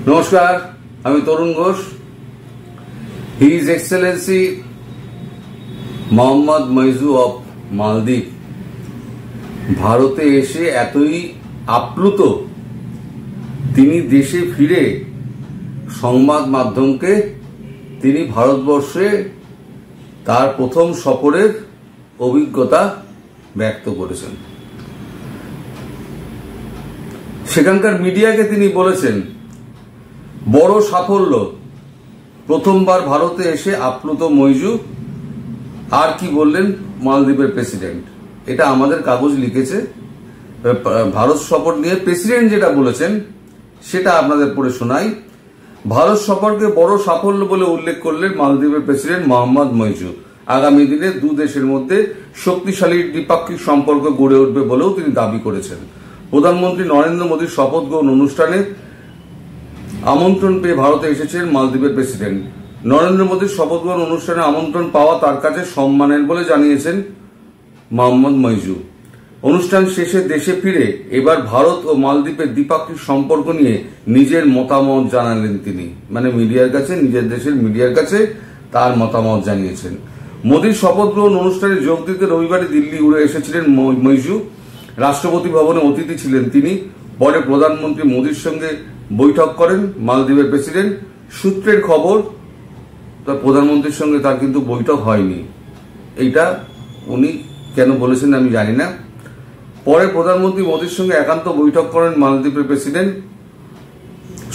নমস্কার, আমি Tarun Ghosh. His excellency Mohammed Muizzu of Maldwip ভারতে এসে এতই আপ্লুত, তিনি দেশে ফিরে সংবাদ মাধ্যমকে তিনি ভারতবর্ষে তার প্রথম সফরের অভিজ্ঞতা ব্যক্ত করেছেন। সেখানকার মিডিয়াকে তিনি বলেছেন, বড় সাফল্য, প্রথমবার ভারতে এসে আপ্লুত মইজু। আর কি বললেন মালদ্বীপের প্রেসিডেন্ট, এটা আমাদের কাগজ লিখেছে। ভারত সফর নিয়ে প্রেসিডেন্ট যেটা বলেছেন সেটা আপনাদের পড়ে শোনাই। ভারত সফরকে বড় সাফল্য বলে উল্লেখ করলেন মালদ্বীপের প্রেসিডেন্ট মোহাম্মদ মইজু। আগামী দিনে দু দেশের মধ্যে শক্তিশালী দ্বিপাক্ষিক সম্পর্ক গড়ে উঠবে বলেও তিনি দাবি করেছেন। প্রধানমন্ত্রী নরেন্দ্র মোদীর শপথ গ্রহণ অনুষ্ঠানে আমন্ত্রণ পেয়ে ভারতে এসেছেন মালদ্বীপের প্রেসিডেন্ট। নরেন্দ্র মোদীর শপথ গ্রহণ অনুষ্ঠানে আমন্ত্রণ পাওয়া তার কাছে সম্মানের বলে জানিয়েছেন মোহাম্মদ মইজু। অনুষ্ঠান শেষে দেশে ফিরে এবার ভারত ও মালদ্বীপের দ্বিপাক্ষিক সম্পর্ক নিয়ে নিজের মতামত জানালেন তিনি। মানে মিডিয়ার কাছে, নিজের দেশের মিডিয়ার কাছে তার মতামত জানিয়েছেন। মোদীর শপথ গ্রহণ অনুষ্ঠানে যোগ দিতে রবিবারে দিল্লি উড়ে এসেছিলেন মইজু। রাষ্ট্রপতি ভবনে অতিথি ছিলেন তিনি। পরে প্রধানমন্ত্রী মোদীর সঙ্গে বৈঠক করেন মালদ্বীপের প্রেসিডেন্ট। সূত্রের খবর, প্রধানমন্ত্রীর সঙ্গে তার কিন্তু বৈঠক হয়নি। এইটা উনি কেন বলেছেন আমি জানি না। পরে প্রধানমন্ত্রী মোদীর সঙ্গে একান্ত বৈঠক করেন মালদ্বীপের প্রেসিডেন্ট।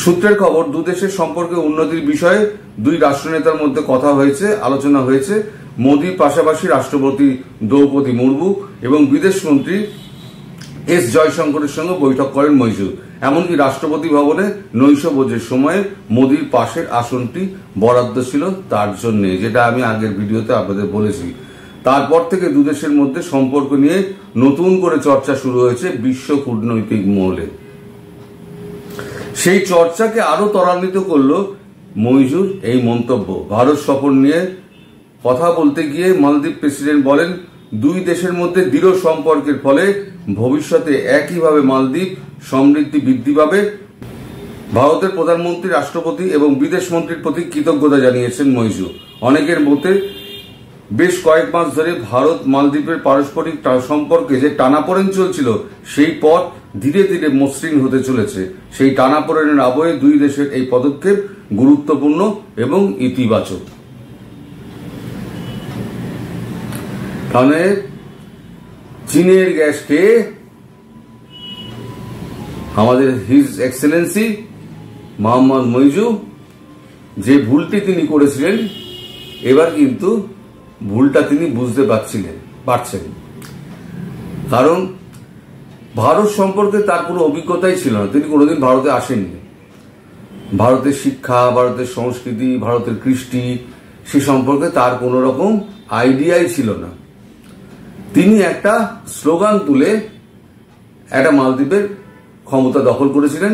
সূত্রের খবর, দুদেশের সম্পর্কে উন্নতির বিষয়ে দুই রাষ্ট্রনেতার মধ্যে কথা হয়েছে, আলোচনা হয়েছে। মোদীর পাশাপাশি রাষ্ট্রপতি দ্রৌপদী মুর্মু এবং বিদেশমন্ত্রী এস জয়শঙ্করের সঙ্গে বৈঠক করেন মইজু। এমনকি রাষ্ট্রপতি ভবনে নৈশভোজের সময়ে মোদীর পাশের আসনটি বরাদ্দ ছিল তার জন্য, যেটা আমি আগের ভিডিওতে আপনাদের বলেছি। তারপর থেকে দুদেশের মধ্যে সম্পর্ক নিয়ে নতুন করে চর্চা শুরু হয়েছে বিশ্ব কূটনৈতিক মহলে। সেই চর্চাকে আরো ত্বরান্বিত করল মইজুর এই মন্তব্য। ভারত সফর নিয়ে কথা বলতে গিয়ে মালদ্বীপ প্রেসিডেন্ট বলেন, দুই দেশের মধ্যে দৃঢ় সম্পর্কের ফলে ভবিষ্যতে একইভাবে মালদ্বীপ সমৃদ্ধি বৃদ্ধি পাবে। ভারতের প্রধানমন্ত্রী, রাষ্ট্রপতি এবং বিদেশ মন্ত্রীর প্রতি কৃতজ্ঞতা জানিয়েছেন মইজু। অনেকের মতে বেশ কয়েক মাস ধরে ভারত মালদ্বীপের পারস্পরিক সম্পর্কে যে টানাপোড়েন চলছিল, সেই পথ ধীরে ধীরে মসৃণ হতে চলেছে। সেই টানাপোড়েনের আবহে দুই দেশের এই পদক্ষেপ গুরুত্বপূর্ণ এবং ইতিবাচক। তাহলে চীনের গ্যাস খেয়ে আমাদের হিজ এক্সেলেন্সি মোহাম্মদ মইজু যে ভুলটি তিনি করেছিলেন, এবার কিন্তু ভুলটা তিনি বুঝতে পারছেন। কারণ ভারত সম্পর্কে তার কোনো অভিজ্ঞতাই ছিল না, তিনি কোনোদিন ভারতে আসেননি। ভারতের শিক্ষা, ভারতের সংস্কৃতি, ভারতের কৃষ্টি সে সম্পর্কে তার কোনো রকম আইডিয়াই ছিল না। তিনি একটা স্লোগান তুলে একটা মালদ্বীপের ক্ষমতা দখল করেছিলেন।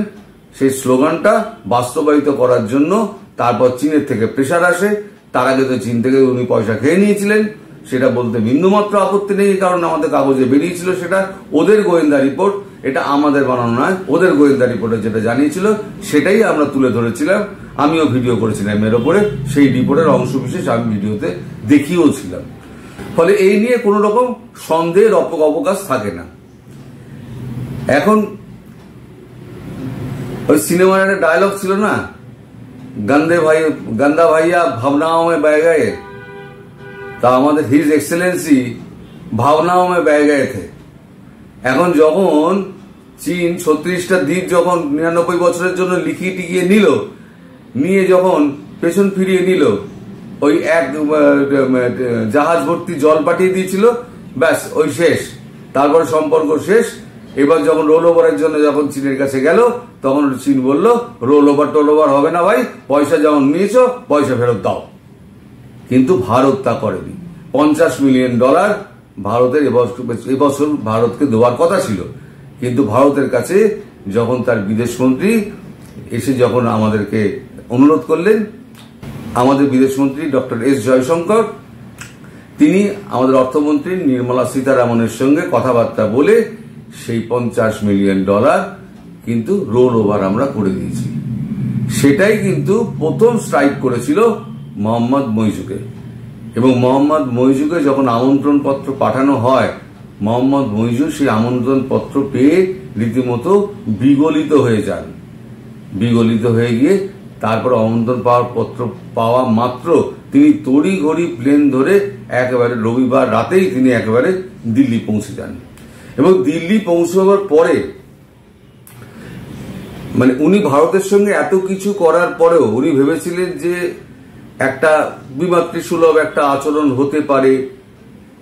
সেই স্লোগানটা বাস্তবায়িত করার জন্য তারপর চীনের থেকে প্রেশার আসে। তার আগে তো চীন থেকে উনি পয়সা খেয়ে নিয়েছিলেন, সেটা বলতে বিন্দুমাত্র আপত্তি নেই, কারণ আমাদের কাগজে বেরিয়েছিল। সেটা ওদের গোয়েন্দা রিপোর্ট, এটা আমাদের বানানো নয়। ওদের গোয়েন্দা রিপোর্টে যেটা জানিয়েছিল সেটাই আমরা তুলে ধরেছিলাম। আমিও ভিডিও করেছিলাম এর ওপরে, সেই রিপোর্টের অংশ বিশেষ আমি ভিডিওতে দেখিয়েও ছিলাম। ফলে এই নিয়ে কোন রকম সন্দেহের অবকাশ থাকে না। এখন ওই সিনেমার একটা ডায়লগ ছিল না, গন্দা ভাইয়া ভাবনাও মে বহ গয়ে, তা আমাদের হিজ এক্সেলেন্সি ভাবনাও মে বহ গয়ে থে। এখন যখন চীন 36টা দ্বীপ যখন 99 বছরের জন্য লিখিয়ে টিকিয়ে নিয়ে যখন পেছন ফিরিয়ে নিল, ওই এক জাহাজ ভর্তি জল পাঠিয়ে দিয়েছিল, ব্যাস ওই শেষ। তারপরে সম্পর্ক শেষ। এবার যখন রোল ওভারের জন্য যখন চীনের কাছে গেল, তখন চীন বলল, রোল ওভার হবে না ভাই, পয়সা যেমন নিয়েছো পয়সা ফেরত দাও। কিন্তু ভারত তা করেনি। $50 মিলিয়ন ভারতের এবছর ভারতকে দেওয়ার কথা ছিল। কিন্তু ভারতের কাছে যখন তার বিদেশমন্ত্রী এসে যখন আমাদেরকে অনুরোধ করলেন, আমাদের বিদেশমন্ত্রী ডক্টর এস জয়শঙ্কর, তিনি আমাদের অর্থমন্ত্রী নির্মলা সীতারামনের সঙ্গে কথাবার্তা বলে সেই $50 মিলিয়ন কিন্তু রোল ওভার আমরা করে দিয়েছি। সেটাই কিন্তু প্রথম স্ট্রাইক করেছিল মোহাম্মদ মইজুকে। এবং মোহাম্মদ মইজুকে যখন আমন্ত্রণ পত্র পাঠানো হয়, মোহাম্মদ মইজু সেই আমন্ত্রণ পত্র পেয়ে রীতিমতো বিগলিত হয়ে যান। বিগলিত হয়ে গিয়ে তারপর আমন্ত্রণ পত্র পাওয়া মাত্র তিনি তড়িঘড়ি প্লেন ধরে একেবারে রবিবার রাতেই তিনি একেবারে দিল্লি পৌঁছে যান। এবং দিল্লি পৌঁছাবার পরে মানে উনি ভারতের সঙ্গে এত কিছু করার পরেও উনি ভেবেছিলেন যে একটা বিমাতৃসুলভ একটা আচরণ হতে পারে।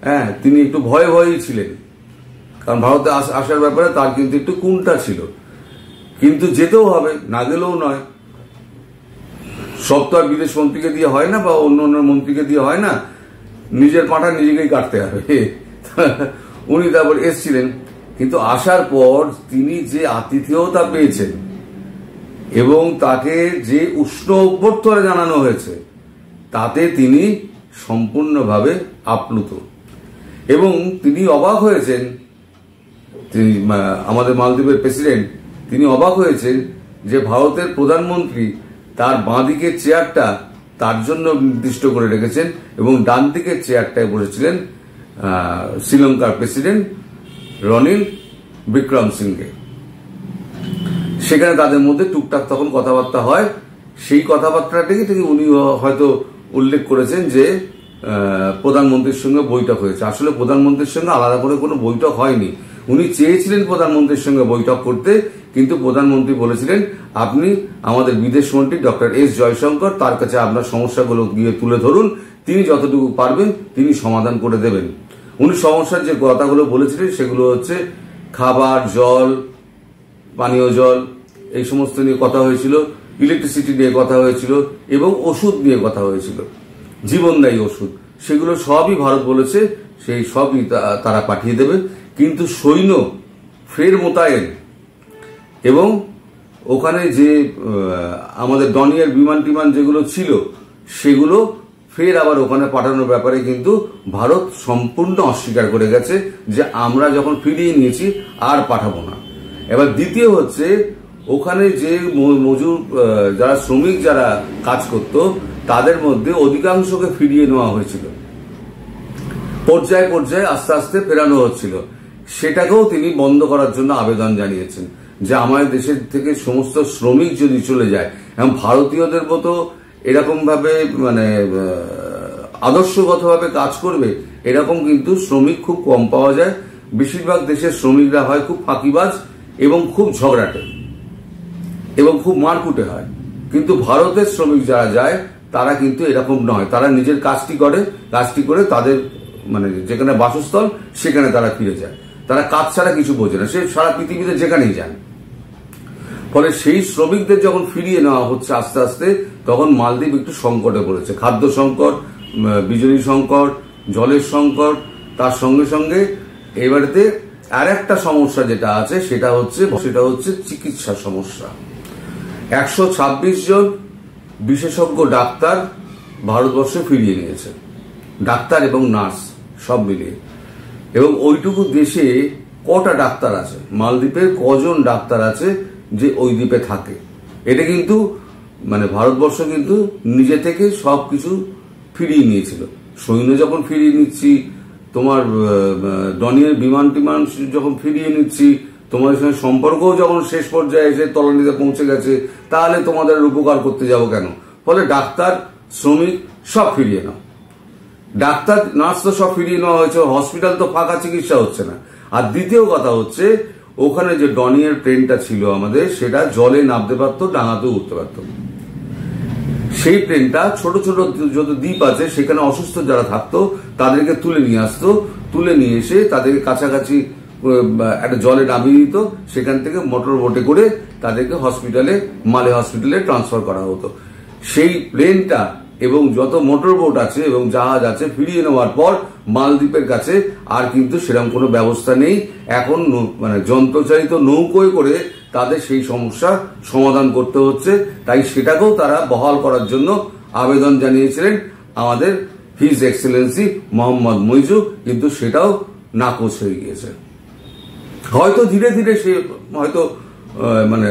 হ্যাঁ, তিনি একটু ভয়ে ভয়েই ছিলেন, কারণ ভারতে আসার ব্যাপারে তার কিন্তু একটু কুণ্ঠা ছিল। কিন্তু যেতেও হবে, না গেলেও নয়। সব তো আর বিদেশ মন্ত্রীকে দিয়ে হয় না, বা অন্য অন্য মন্ত্রীকে দিয়ে হয় না, নিজের পাঁঠা নিজেকেই কাটতে হবে। উনি তারপর এসছিলেন। কিন্তু আসার পর তিনি যে আতিথেয়তা পেয়েছেন এবং তাকে যে উষ্ণ অভ্যর্থনা জানানো হয়েছে, তাতে তিনি সম্পূর্ণভাবে আপ্লুত। এবং তিনি অবাক হয়েছেন, তিনি আমাদের মালদ্বীপের প্রেসিডেন্ট, তিনি অবাক হয়েছেন যে ভারতের প্রধানমন্ত্রী তার বাঁ দিকের চেয়ারটা তার জন্য নির্দিষ্ট করে রেখেছেন এবং ডান দিকের চেয়ারটায় বসেছিলেন শ্রীলঙ্কার প্রেসিডেন্ট রনিল বিক্রমসিংঘে। সেখানে তাদের মধ্যে টুকটাক তখন কথাবার্তা হয়। সেই কথাবার্তাটাকে তিনি উনি হয়তো উল্লেখ করেছেন যে প্রধানমন্ত্রীর সঙ্গে বৈঠক হয়েছে। আসলে প্রধানমন্ত্রীর সঙ্গে আলাদা করে কোনো বৈঠক হয়নি। উনি চেয়েছিলেন প্রধানমন্ত্রীর সঙ্গে বৈঠক করতে, কিন্তু প্রধানমন্ত্রী বলেছিলেন আপনি আমাদের বিদেশমন্ত্রী ডক্টর এস জয়শঙ্কর, তার কাছে আপনার সমস্যাগুলো গিয়ে তুলে ধরুন, তিনি যতটুকু পারবেন তিনি সমাধান করে দেবেন। উনি সমস্যার যে কথাগুলো বলেছিলেন সেগুলো হচ্ছে খাবার, জল, পানীয় জল, এই সমস্ত নিয়ে কথা হয়েছিল, ইলেকট্রিসিটি নিয়ে কথা হয়েছিল এবং ওষুধ নিয়ে কথা হয়েছিল, জীবনদায়ী ওষুধ। সেগুলো সবই ভারত বলেছে সেই সবই তারা পাঠিয়ে দেবে। কিন্তু সৈন্য ফের মোতায়েন এবং ওখানে যে আমাদের ডনিয়ার বিমান টিমান যেগুলো ছিল সেগুলো ফের আবার ওখানে পাঠানোর ব্যাপারে কিন্তু ভারত সম্পূর্ণ অস্বীকার করে গেছে যে আমরা যখন ফিরিয়ে নিয়েছি আর পাঠাবো না। এবার দ্বিতীয় হচ্ছে ওখানে যে মজুর যারা শ্রমিক যারা কাজ করত তাদের মধ্যে অধিকাংশকে ফিরিয়ে নেওয়া হয়েছিল, পর্যায়ে পর্যায়ে আস্তে আস্তে ফেরানো হচ্ছিল। সেটাকেও তিনি বন্ধ করার জন্য আবেদন জানিয়েছেন যে আমাদের দেশের থেকে সমস্ত শ্রমিক যদি চলে যায়, এবং ভারতীয়দের মতো এরকম ভাবে মানে আদর্শগতভাবে কাজ করবে এরকম কিন্তু শ্রমিক খুব কম পাওয়া যায়। বেশিরভাগ দেশের শ্রমিকরা হয় খুব ফাঁকিবাজ এবং খুব ঝগড়াটে এবং খুব মারকুটে হয়। কিন্তু ভারতের শ্রমিক যারা যায় তারা কিন্তু এরকম নয়, তারা নিজের কাজটি করে তাদের মানে যেখানে বাসস্থল সেখানে তারা ফিরে যায়। তারা কাজ ছাড়া কিছু বোঝে না, সে সারা পৃথিবীতে যেখানেই যান। ফলে সেই শ্রমিকদের যখন ফিরিয়ে নেওয়া হচ্ছে আস্তে আস্তে, তখন মালদ্বীপ একটু সংকটে পড়েছে। খাদ্য সংকট, বিজলী সংকট, জলের সংকট, তার সঙ্গে সঙ্গে এবারেতে আর একটা সমস্যা যেটা আছে সেটা হচ্ছে চিকিৎসা সমস্যা। 126 জন বিশেষজ্ঞ ডাক্তার ভারতবর্ষে ফিরিয়ে নিয়েছে, ডাক্তার এবং নার্স সব মিলিয়ে। এবং ওইটুকু দেশে কটা ডাক্তার আছে, মালদ্বীপের কজন ডাক্তার আছে যে ওই দ্বীপে থাকে? এটা কিন্তু মানে ভারতবর্ষ কিন্তু নিজে থেকে সবকিছু ফিরিয়ে নিয়েছিল। সৈন্য যখন ফিরিয়ে নিচ্ছি, তোমার ডনিয়ার বিমান টিমান যখন ফিরিয়ে নিচ্ছি, তোমাদের সঙ্গে সম্পর্কও যখন শেষ পর্যায়ে এসে তলানিতে পৌঁছে গেছে, তাহলে তোমাদের উপকার করতে যাব কেন? ফলে ডাক্তার, শ্রমিক সব ফিরিয়ে নাও। ডাক্তার, নার্স তো সব ফিরিয়ে নেওয়া হয়েছে, হসপিটাল তো ফাঁকা, চিকিৎসা হচ্ছে না। আর দ্বিতীয় কথা হচ্ছে ওখানে যে ডনিয়ার ট্রেনটা ছিল আমাদের, সেটা জলে নামতে পারতো, ডাঙাতেও উঠতে পারতো। সেই ট্রেনটা ছোট ছোট যত দ্বীপ আছে সেখানে অসুস্থ যারা থাকতো তাদেরকে তুলে নিয়ে আসতো, তুলে নিয়ে এসে তাদেরকে কাছাকাছি একটা জলে নামিয়ে দিত, সেখান থেকে মোটর বোটে করে তাদেরকে মালে হসপিটালে ট্রান্সফার করা হতো। সেই প্লেনটা এবং যত মোটর বোট আছে এবং জাহাজ আছে ফিরিয়ে নেওয়ার পর মালদ্বীপের কাছে আর কিন্তু সেরকম কোনো ব্যবস্থা নেই। এখন মানে যন্ত্রচালিত নৌকোয় করে তাদের সেই সমস্যা সমাধান করতে হচ্ছে। তাই সেটাকেও তারা বহাল করার জন্য আবেদন জানিয়েছিলেন আমাদের হিজ এক্সেলেন্সি মোহাম্মদ মইজু, কিন্তু সেটাও নাকচ হয়ে গিয়েছে। হয়তো ধীরে ধীরে সে হয়তো মানে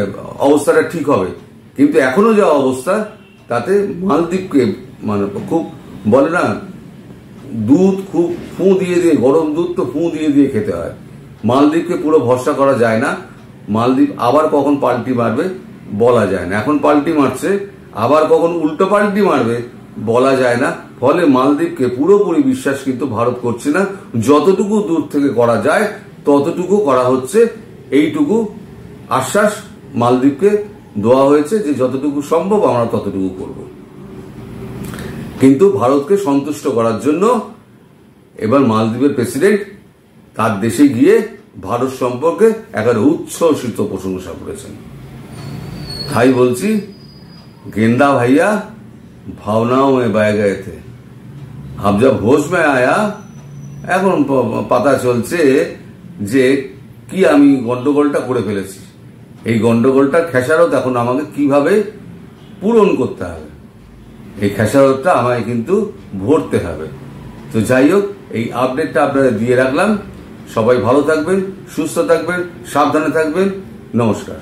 অবস্থাটা ঠিক হবে, কিন্তু এখনো যা অবস্থা তাতে মালদ্বীপকে মানে খুব বলে না, দুধ খুব ফু দিয়ে দিয়ে, গরম দুধ তো ফু দিয়ে দিয়ে খেতে হয়। মালদ্বীপকে পুরো ভরসা করা যায় না। মালদ্বীপ আবার কখন পাল্টি মারবে বলা যায় না। এখন পাল্টি মারছে, আবার কখন উল্টো পাল্টি মারবে বলা যায় না। ফলে মালদ্বীপকে পুরোপুরি বিশ্বাস কিন্তু ভারত করছে না। যতটুকু দূর থেকে করা যায় ততটুকু করা হচ্ছে, এইটুকু আশ্বাস মালদ্বীপকে দেওয়া হয়েছে যে যতটুকু সম্ভব আমরা ততটুকু করব। কিন্তু ভারতকে সন্তুষ্ট করার জন্য এবার মালদ্বীপের প্রেসিডেন্ট তার দেশে গিয়ে ভারত সম্পর্কে একেবারে উচ্ছ্বসিত প্রশংসা করেছেন। তাই বলছি, गेंदा भैया भावनाओं में बह गए थे, अब जब होश में आया, এখন পাতা চলছে যে কি আমি গন্ডগোলটা করে ফেলেছি। এই গন্ডগোলটার খেসারত এখন আমাকে কিভাবে পূরণ করতে হবে, এই খেসারতটা আমায় কিন্তু ভরতে হবে। তো যাই হোক, এই আপডেটটা আপনাদের দিয়ে রাখলাম। সবাই ভালো থাকবেন, সুস্থ থাকবেন, সাবধানে থাকবেন। নমস্কার।